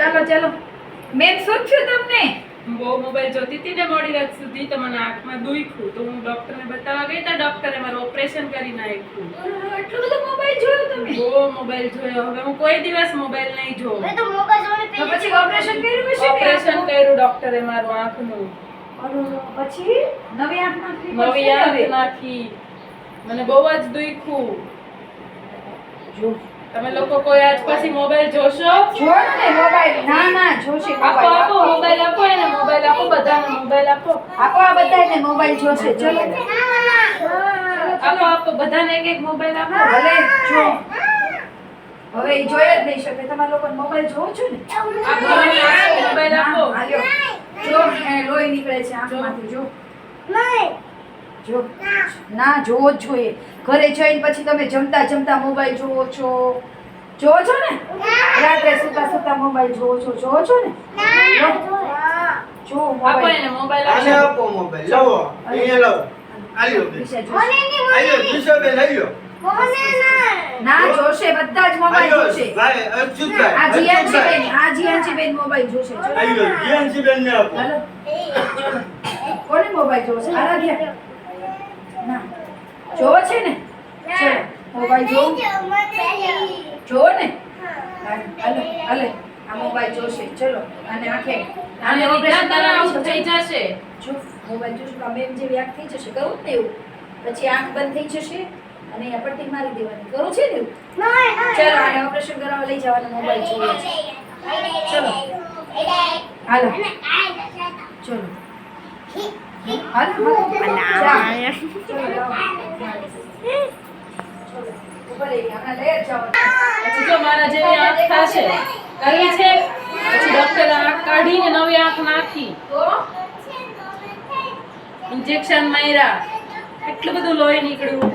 ચાલો ચાલો મેં શું થયું તમને? બહુ મોબાઈલ જોતી હતી ને મોડી રાત સુધી તો મને આંખમાં દુખ્યું તો હું ડોક્ટરને બતાવવા ગઈ તો ડોક્ટરે મારું ઓપરેશન કરી નાખ્યું. એટલો બધો મોબાઈલ જોયો તમે? બહુ મોબાઈલ જોયો. હવે હું કોઈ દિવસ મોબાઈલ નહીં જોઉં. તો પછી ઓપરેશન કર્યું કે શું? ઓપરેશન કર્યું ડોક્ટરે મારું આંખનું. પછી નવી આંખ નાખી? નવી આંખ નાખી. મને બહુ જ દુખ્યું. જો તમે લોકો કોઈ આજ પછી મોબાઈલ જોશો? જોડ ને મોબાઈલ. ના ના જોશે આપો આપો મોબાઈલ આપો એને મોબાઈલ આપો બધાને મોબાઈલ આપો. આપો આ બધાને મોબાઈલ જોશે. ચલો આપો આપો બધાને એક એક મોબાઈલ આપો. ભલે જો હવે ઈ જોઈ જ નહીં શકે. તમારા લોકોને મોબાઈલ જોવો છો ને? આપો મોબાઈલ આપો. હાલ્યો જો લોહી નીકળે છે આંખમાંથી. જો જો ના જોવો જ જોઈએ. ઘરે જઈને પછી તમે જમતા જમતા મોબાઈલ જોવો છો ને? રાત્રે સુતા સુતા મોબાઈલ જોવો છો ને? જો આપો મોબાઈલ એને મોબાઈલ આને આપો. આપો મોબાઈલ. લાવો અહીંયા લાવો. આલ્યો બેન. વિશે જોશે. આલ્યો દિશાબેન આલ્યો. ના જોશે બધા જ મોબાઈલ આલ્યો જોશે. ભાઈ અચ્યુતભાઈ. આ જીયાનસીબેન મોબાઈલ જોશે. ચલો. આલ્યો જીયાનસીબેન ને આપો. હાલો. કોને મોબાઈલ જોશે? આરાધ્યા ના જોવો છે ને? ચલો મોબાઈલ જોવો ને? હાલે આ મોબાઈલ જોશે. ચલો અને આંખે અને ઓપરેશન ઓપરેશન કરાવવું થઈ છે. જશે. જો મોબાઈલ જોશે તો આ મેમ જેવી આંખ થઈ જશે. કરવું જ ને એવું? પછી આંખ બંધ થઈ જશે અને અહીંયા પટ્ટી મારી દેવાની. કરવું છે ને એવું? ચલો આને ઓપરેશન કરાવવા લઈ જવાનો મોબાઈલ જોઈએ છે. ચલો હાલો ચલો હાલો પછી જો મારા જેવી આંખ થશે કરી છે પછી ડોક્ટરે આંખ કાઢીને નવી આંખ નાખી ઇન્જેક્શન માર્યા કેટલું બધું લોહી નીકળ્યું.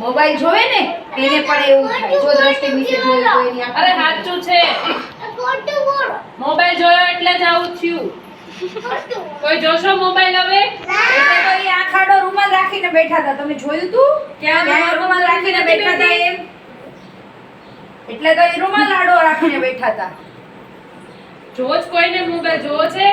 મોબાઈલ જોવે ને એને પણ એવું થાય. જો દ્રષ્ટિ નીચે જોયું તો એની આંખ અરે સાચું છે મોબાઈલ જોયો એટલે જ આવું થયું. કોઈ જોશો મોબાઈલ હવે? એટલે તો એ આંખ આડો રૂમાલ રાખીને બેઠા હતા. તમે જોયું તું? ક્યાં રૂમાલ રાખીને બેઠા હતા એમ? એટલે તો એ રૂમાલ આડો રાખીને બેઠા હતા. જોવો જ કોઈને મોબાઈલ જોવો છે?